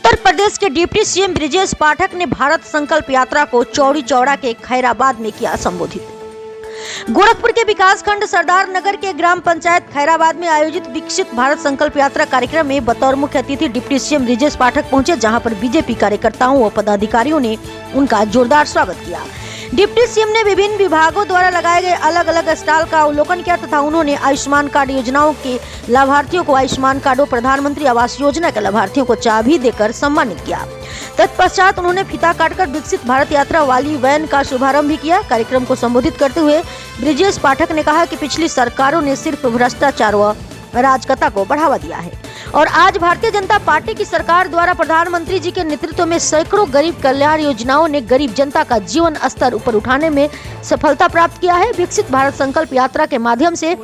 उत्तर प्रदेश के deputy CM Brijesh पाठक ने भारत संकल्प यात्रा को चौरी चौरा के खैराबाद में किया संबोधित। गोरखपुर के विकासखंड सरदार नगर के ग्राम पंचायत खैराबाद में आयोजित विकसित भारत संकल्प यात्रा कार्यक्रम में बतौर मुख्य अतिथि डिप्टी सीएम ब्रिजेश पाठक पहुंचे, जहां पर बीजेपी कार्यकर्ताओं व पदाधिकारियों ने उनका जोरदार स्वागत किया। डिप्टी सीएम ने विभिन्न विभागों द्वारा लगाए गए अलग अलग स्टॉल का अवलोकन किया तथा उन्होंने आयुष्मान कार्ड योजनाओं के लाभार्थियों को आयुष्मान कार्ड और प्रधानमंत्री आवास योजना के लाभार्थियों को चाबी देकर सम्मानित किया। तत्पश्चात उन्होंने फीता काटकर विकसित भारत यात्रा वाली वैन का शुभारंभ भी किया। कार्यक्रम को संबोधित करते हुए ब्रिजेश पाठक ने कहा कि पिछली सरकारों ने सिर्फ भ्रष्टाचार व राजकता को बढ़ावा दिया है और आज भारतीय जनता पार्टी की सरकार द्वारा प्रधानमंत्री जी के नेतृत्व में सैकड़ों गरीब कल्याण योजनाओं ने गरीब जनता का जीवन स्तर ऊपर उठाने में सफलता प्राप्त किया है। विकसित भारत संकल्प यात्रा के माध्यम से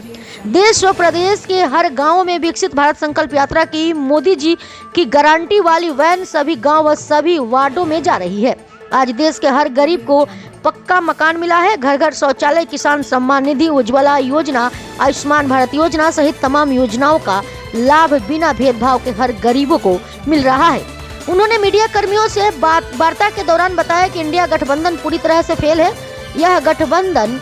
देश व प्रदेश के हर गांव में विकसित भारत संकल्प यात्रा की मोदी जी की गारंटी वाली वैन सभी गांव व सभी वार्डों में जा रही है। आज देश के हर गरीब को पक्का मकान मिला है। घर घर शौचालय, किसान सम्मान निधि, उज्ज्वला योजना, आयुष्मान भारत योजना सहित तमाम योजनाओं का लाभ बिना भेदभाव के हर गरीबों को मिल रहा है। उन्होंने मीडिया कर्मियों से वार्ता के दौरान बताया कि इंडिया गठबंधन पूरी तरह से फेल है। यह गठबंधन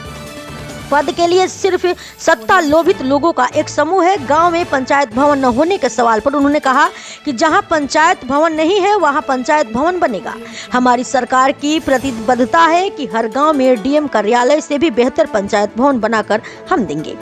पद के लिए सिर्फ सत्ता लोभित लोगों का एक समूह है। गांव में पंचायत भवन न होने के सवाल पर उन्होंने कहा कि जहां पंचायत भवन नहीं है वहां पंचायत भवन बनेगा। हमारी सरकार की प्रतिबद्धता है कि हर गांव में डीएम कार्यालय से भी बेहतर पंचायत भवन बनाकर हम देंगे।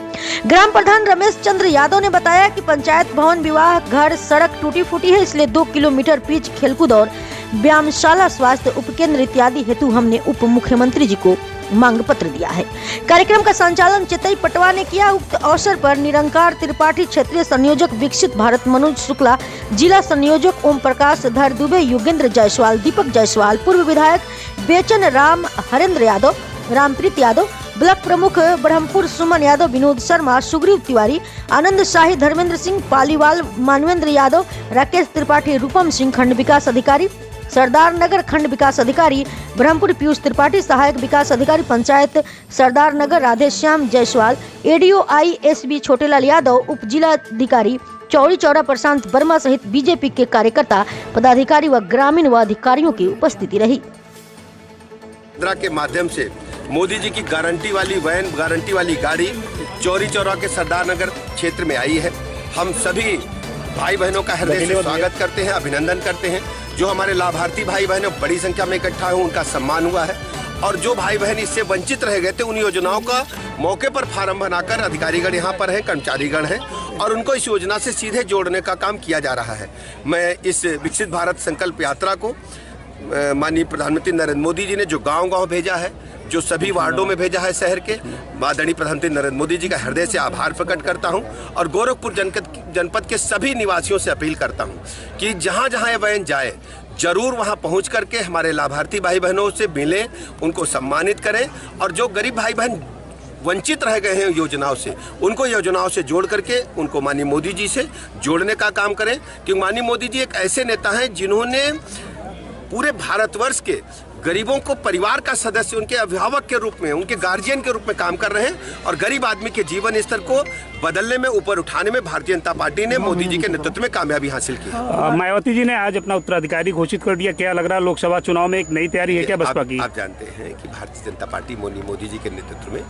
ग्राम प्रधान रमेश चंद्र यादव ने बताया कि पंचायत भवन, विवाह घर, सड़क टूटी फूटी है, इसलिए 2 किलोमीटर पिच, खेलकूद और व्यायामशाला, स्वास्थ्य उपकेंद्र इत्यादि हेतु हमने उप मुख्यमंत्री जी को मांग पत्र दिया है। कार्यक्रम का संचालन चितई पटवा ने किया। उक्त अवसर पर निरंकार त्रिपाठी, क्षेत्रीय संयोजक विकसित भारत मनोज शुक्ला, जिला संयोजक ओम प्रकाश, धर दुबे, योगेंद्र जायसवाल, दीपक जायसवाल, पूर्व विधायक बेचन राम, हरेंद्र यादव, रामप्रीत यादव, ब्लॉक प्रमुख ब्रह्मपुर सुमन यादव, विनोद शर्मा, सुग्रीव तिवारी, आनंद शाही, धर्मेंद्र सिंह पालीवाल, मानवेंद्र यादव, राकेश त्रिपाठी, रूपम सिंह, खंड विकास अधिकारी सरदार नगर, खंड विकास अधिकारी ब्रह्मपुर पीयूष त्रिपाठी, सहायक विकास अधिकारी पंचायत सरदार नगर राधेश्याम जायसवाल, एडीओ आईएसबी छोटेलाल यादव, उप जिलाधिकारी चौरी चौरा प्रशांत वर्मा सहित बीजेपी के कार्यकर्ता, पदाधिकारी व ग्रामीण व अधिकारियों की उपस्थिति रही। के माध्यम से मोदी जी की गारंटी वाली वैन, गारंटी वाली गाड़ी चौरी चौरा के सरदार नगर क्षेत्र में आई है। हम सभी भाई बहनों का हृदय से स्वागत करते हैं, अभिनंदन करते हैं। जो हमारे लाभार्थी भाई बहन बड़ी संख्या में इकट्ठा हुए, उनका सम्मान हुआ है और जो भाई बहन इससे वंचित रह गए थे उन योजनाओं का मौके पर फार्म बनाकर अधिकारीगण यहाँ पर हैं, कर्मचारीगण हैं और उनको इस योजना से सीधे जोड़ने का काम किया जा रहा है। मैं इस विकसित भारत संकल्प यात्रा को माननीय प्रधानमंत्री नरेंद्र मोदी जी ने जो गांव-गांव भेजा है, जो सभी वार्डों में भेजा है शहर के, माननीय प्रधानमंत्री नरेंद्र मोदी जी का हृदय से आभार प्रकट करता हूं और गोरखपुर जनपद के सभी निवासियों से अपील करता हूं कि जहां जहां ये वैन जाए जरूर वहां पहुंच करके हमारे लाभार्थी भाई बहनों से मिलें, उनको सम्मानित करें और जो गरीब भाई बहन वंचित रह गए हैं योजनाओं से, उनको योजनाओं से जोड़ करके उनको माननीय मोदी जी से जोड़ने का काम करें। क्योंकि माननीय मोदी जी एक ऐसे नेता हैं जिन्होंने पूरे भारतवर्ष के गरीबों को परिवार का सदस्य, उनके अभिभावक के रूप में, उनके गार्जियन के रूप में काम कर रहे हैं और गरीब आदमी के जीवन स्तर को बदलने में, ऊपर उठाने में भारतीय जनता पार्टी ने मोदी जी के नेतृत्व में कामयाबी हासिल की। मायावती जी ने आज अपना उत्तराधिकारी घोषित कर दिया, क्या लग रहा है लोकसभा चुनाव में एक नई तैयारी है क्या बसपा की? आप जानते हैं कि भारतीय जनता पार्टी मोदी जी के नेतृत्व में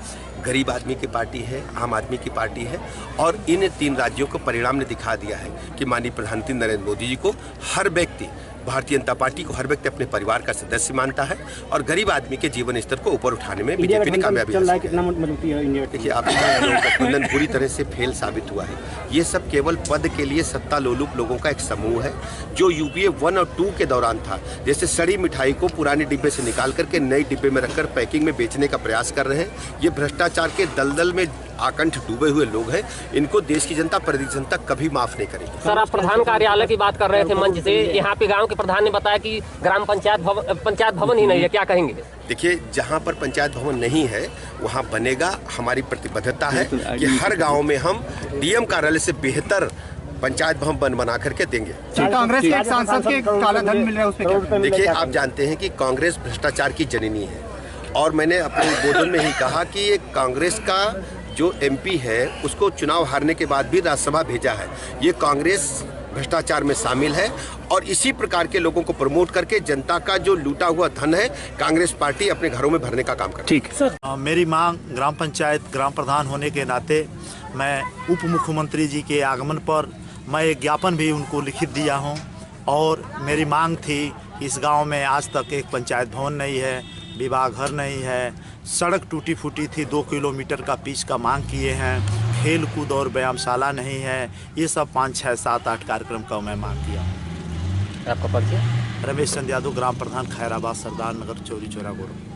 गरीब आदमी की पार्टी है, आम आदमी की पार्टी है और इन 3 राज्यों को परिणाम ने दिखा दिया है कि माननीय प्रधानमंत्री नरेंद्र मोदी जी को हर व्यक्ति, भारतीय जनता पार्टी को हर व्यक्ति अपने परिवार का सदस्य मानता है और गरीब आदमी के जीवन स्तर को ऊपर उठाने में बीजेपी ने कामयाबी हासिल की है। देखिए, आप गठबंधन पूरी तरह से फेल साबित हुआ है। ये सब केवल पद के लिए सत्ता लोलुप लोगों का एक समूह है जो यूपीए 1 और 2 के दौरान था। जैसे सड़ी मिठाई को पुराने डिब्बे से निकाल करके नए डिब्बे में रखकर पैकिंग में बेचने का प्रयास कर रहे हैं। ये भ्रष्टाचार के दलदल में आकंठ डूबे हुए लोग हैं, इनको देश की जनता, प्रदेश जनता कभी माफ नहीं करेगी। सर, आप प्रधान कार्यालय की बात कर रहे थे मंच से, यहाँ पे गांव के प्रधान ने बताया कि ग्राम पंचायत भवन ही नहीं है, क्या कहेंगे? देखिए, जहाँ पर पंचायत भवन नहीं है वहाँ बनेगा। हमारी प्रतिबद्धता है कि हर गाँव में हम डीएम कार्यालय से बेहतर पंचायत भवन बना करके देंगे। कांग्रेस के एक सांसद के काला धन मिल रहा है, उस पे क्या? देखिए, आप जानते हैं कि कांग्रेस भ्रष्टाचार की जननी है और मैंने अपने उद्बोधन में ही कहा कि ये कांग्रेस का जो एमपी है उसको चुनाव हारने के बाद भी राज्यसभा भेजा है। ये कांग्रेस भ्रष्टाचार में शामिल है और इसी प्रकार के लोगों को प्रमोट करके जनता का जो लूटा हुआ धन है कांग्रेस पार्टी अपने घरों में भरने का काम करती है। ठीक है सर। मेरी मांग ग्राम पंचायत ग्राम प्रधान होने के नाते मैं उप मुख्यमंत्री जी के आगमन पर मैं एक ज्ञापन भी उनको लिखित दिया हूं और मेरी मांग थी इस गांव में आज तक एक पंचायत भवन नहीं है, विवाह घर नहीं है, सड़क टूटी फूटी थी, 2 किलोमीटर का पिच का मांग किए हैं, खेल कूद और व्यायामशाला नहीं है। ये सब 5, 6, 7, 8 कार्यक्रम का मैं मांग किया हूँ। आपका परिचय? रमेश चंद यादव, ग्राम प्रधान खैराबाद, सरदार नगर, चौरी चौरा, गोरखपुर।